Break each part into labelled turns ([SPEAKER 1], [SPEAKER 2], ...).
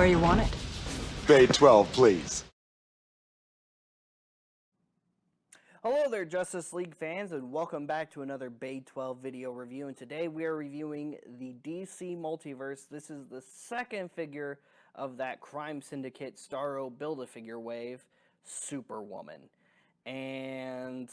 [SPEAKER 1] where you want it.
[SPEAKER 2] Bay 12, please.
[SPEAKER 3] Hello there, Justice League fans, and welcome back to another Bay 12 video review. And today we are reviewing the DC Multiverse. This is the second figure of that Crime Syndicate Starro Build-A-Figure wave, Superwoman. And,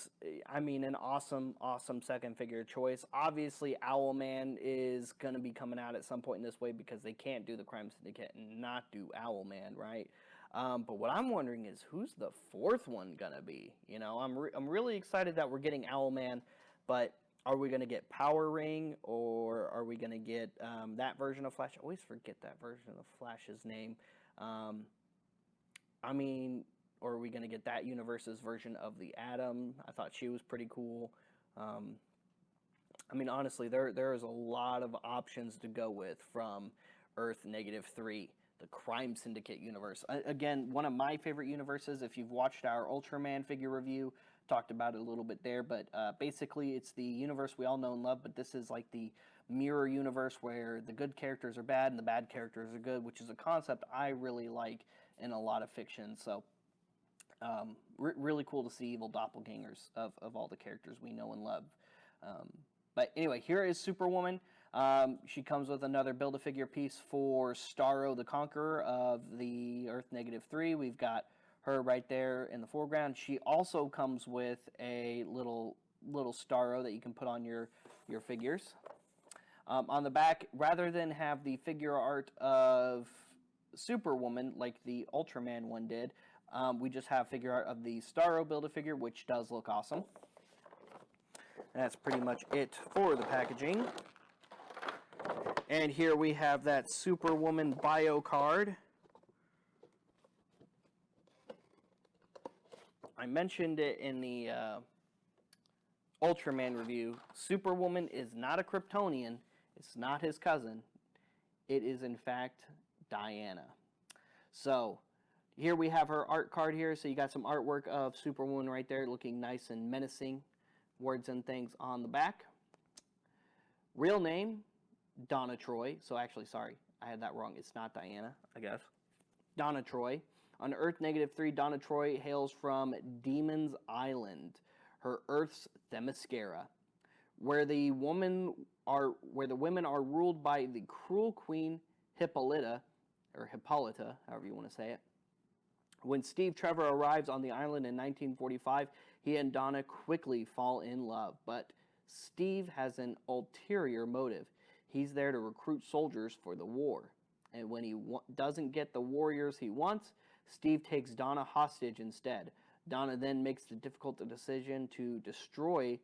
[SPEAKER 3] I mean, an awesome second figure choice. Obviously, Owlman is going to be coming out at some point in this wave because they can't do the Crime Syndicate and not do Owlman, right? But what I'm wondering is, who's the fourth one gonna be? You know, I'm really excited that we're getting Owlman, but are we gonna get Power Ring, or are we gonna get that version of Flash? I always forget that version of Flash's name. I mean, or are we gonna get that universe's version of the Atom? I thought she was pretty cool. I mean, honestly, there is a lot of options to go with from Earth -3. The Crime Syndicate universe. Again, one of my favorite universes. If you've watched our Ultraman figure review, talked about it a little bit there, but basically it's the universe we all know and love, but this is like the mirror universe where the good characters are bad and the bad characters are good, which is a concept I really like in a lot of fiction. So really cool to see evil doppelgangers of all the characters we know and love. But anyway, here is Superwoman. She comes with another Build-A-Figure piece for Starro the Conqueror of the Earth -3. We've got her right there in the foreground. She also comes with a little Starro that you can put on your figures. On the back, rather than have the figure art of Superwoman like the Ultraman one did, we just have figure art of the Starro Build-A-Figure, which does look awesome. That's pretty much it for the packaging. And here we have that Superwoman bio card. I mentioned it in the Ultraman review. Superwoman is not a Kryptonian. It's not his cousin. It is, in fact, Diana. So, here we have her art card here. So you got some artwork of Superwoman right there looking nice and menacing. Words and things on the back. Real name, Donna Troy. So actually, sorry, I had that wrong. It's not Diana, I guess. Donna Troy. On Earth -3, Donna Troy hails from Demon's Island, her Earth's Themyscira, where the women are ruled by the cruel queen Hippolyta, however you want to say it. When Steve Trevor arrives on the island in 1945, he and Donna quickly fall in love, but Steve has an ulterior motive. He's there to recruit soldiers for the war. And when he doesn't get the warriors he wants, Steve takes Donna hostage instead. Donna then makes the difficult decision to destroy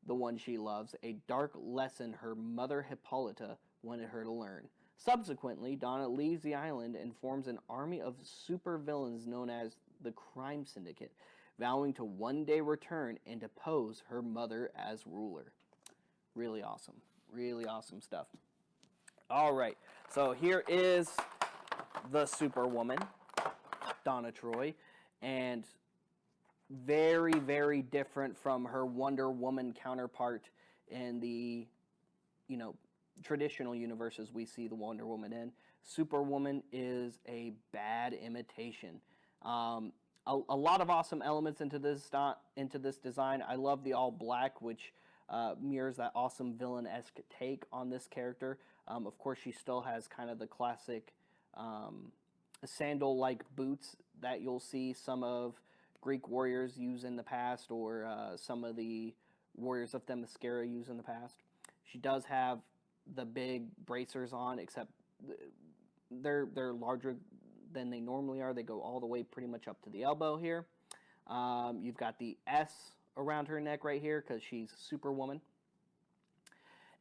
[SPEAKER 3] the one she loves, a dark lesson her mother Hippolyta wanted her to learn. Subsequently, Donna leaves the island and forms an army of supervillains known as the Crime Syndicate, vowing to one day return and depose her mother as ruler. Really awesome. Really awesome stuff. All right, so here is the Superwoman, Donna Troy, and very, very different from her Wonder Woman counterpart in the, traditional universes we see the Wonder Woman in. Superwoman is a bad imitation. A lot of awesome elements into this design. I love the all black, which mirrors that awesome villain-esque take on this character. Of course, she still has kind of the classic sandal-like boots that you'll see some of Greek warriors use in the past, or some of the warriors of Themyscira use in the past. She does have the big bracers on, except they're larger than they normally are. They go all the way pretty much up to the elbow here. You've got the S around her neck right here because she's Superwoman.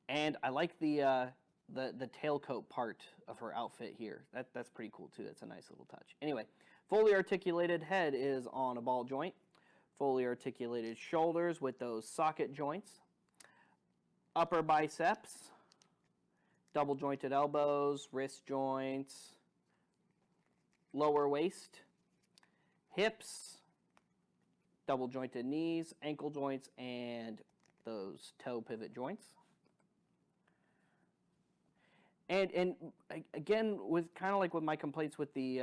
[SPEAKER 3] And I like the tailcoat part of her outfit here. That's pretty cool too. That's a nice little touch. Anyway, fully articulated head is on a ball joint. Fully articulated shoulders with those socket joints. Upper biceps. Double jointed elbows, wrist joints. Lower waist. Hips. Double jointed knees, ankle joints, and those toe pivot joints. And again, with kind of like with my complaints with the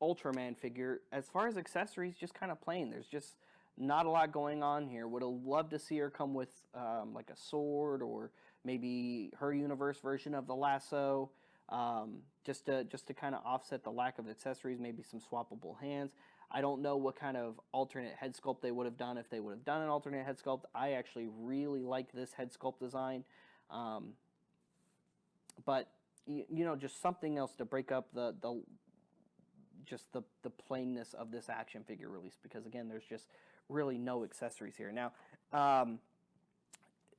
[SPEAKER 3] Ultraman figure, as far as accessories, just kind of plain. There's just not a lot going on here. Would have loved to see her come with like a sword, or maybe her universe version of the lasso, just to kind of offset the lack of accessories. Maybe some swappable hands. I don't know what kind of alternate head sculpt they would have done if they would have done an alternate head sculpt. I actually really like this head sculpt design. But you know, just something else to break up the plainness of this action figure release, because again, there's just really no accessories here. Now,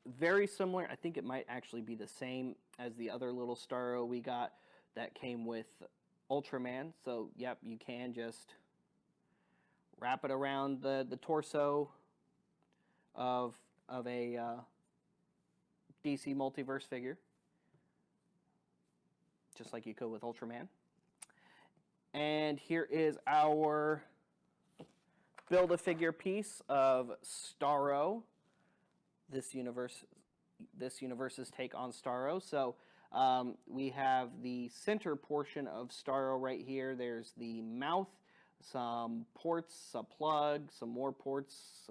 [SPEAKER 3] very similar, I think it might actually be the same as the other little Starro we got that came with Ultraman. So yep, you can just wrap it around the torso of a DC Multiverse figure, just like you could with Ultraman. And here is our Build-A-Figure piece of Starro, this universe's take on Starro. So we have the center portion of Starro right here. There's the mouth, some ports, a plug, some more ports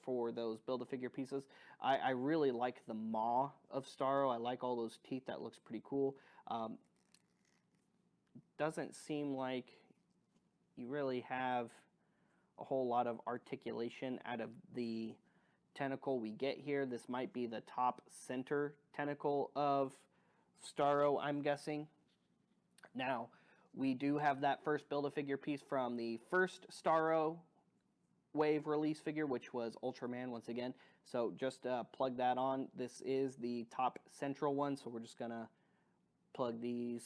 [SPEAKER 3] for those Build-A-Figure pieces. I really like the maw of Starro. I like all those teeth. That looks pretty cool. Doesn't seem like you really have a whole lot of articulation out of the tentacle we get here. This might be the top center tentacle of Starro, I'm guessing. Now, we do have that first Build-A-Figure piece from the first Starro wave release figure, which was Ultraman once again. So just plug that on. This is the top central one, so we're just going to plug these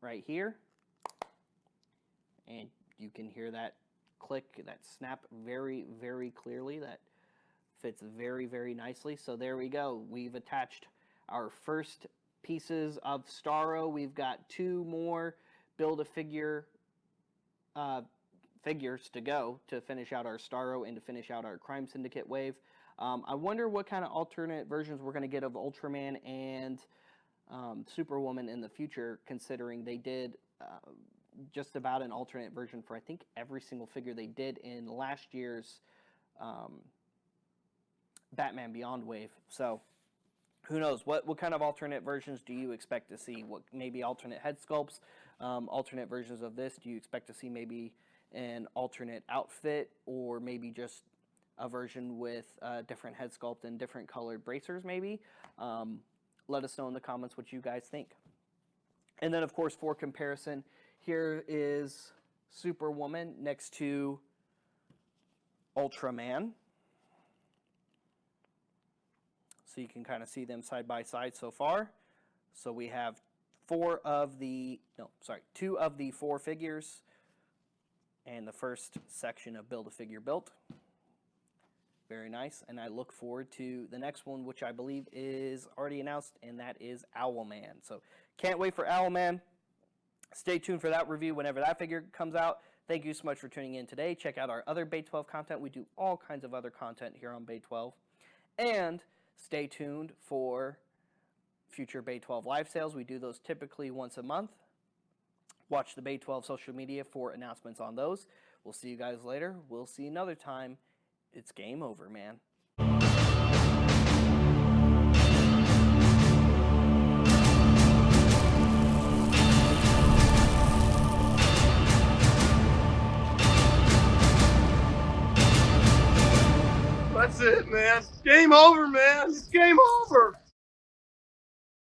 [SPEAKER 3] right here. And you can hear that click, that snap very, very clearly. That fits very, very nicely. So there we go. We've attached our first pieces of Starro. We've got two more Build-A-Figure figures to go to finish out our Starro and to finish out our Crime Syndicate wave. I wonder what kind of alternate versions we're going to get of Ultraman and Superwoman in the future, considering they did just about an alternate version for I think every single figure they did in last year's Batman Beyond wave. So who knows, what kind of alternate versions do you expect to see? What, maybe alternate head sculpts, alternate versions of this? Do you expect to see maybe an alternate outfit, or maybe just a version with different head sculpt and different colored bracers maybe? Let us know in the comments what you guys think. And then, of course, for comparison, here is Superwoman next to Ultraman. So you can kind of see them side by side so far. So we have two of the 4 figures and the first section of Build-A-Figure built. Very nice, and I look forward to the next one, which I believe is already announced, and that is Owlman. So can't wait for Owlman. Stay tuned for that review whenever that figure comes out. Thank you so much for tuning in today. Check out our other Bay 12 content. We do all kinds of other content here on Bay 12. And stay tuned for future Bay 12 live sales. We do those typically once a month. Watch the Bay 12 social media for announcements on those. We'll see you guys later. We'll see you another time. It's game over, man.
[SPEAKER 2] That's it, man. Game over, man. It's game over.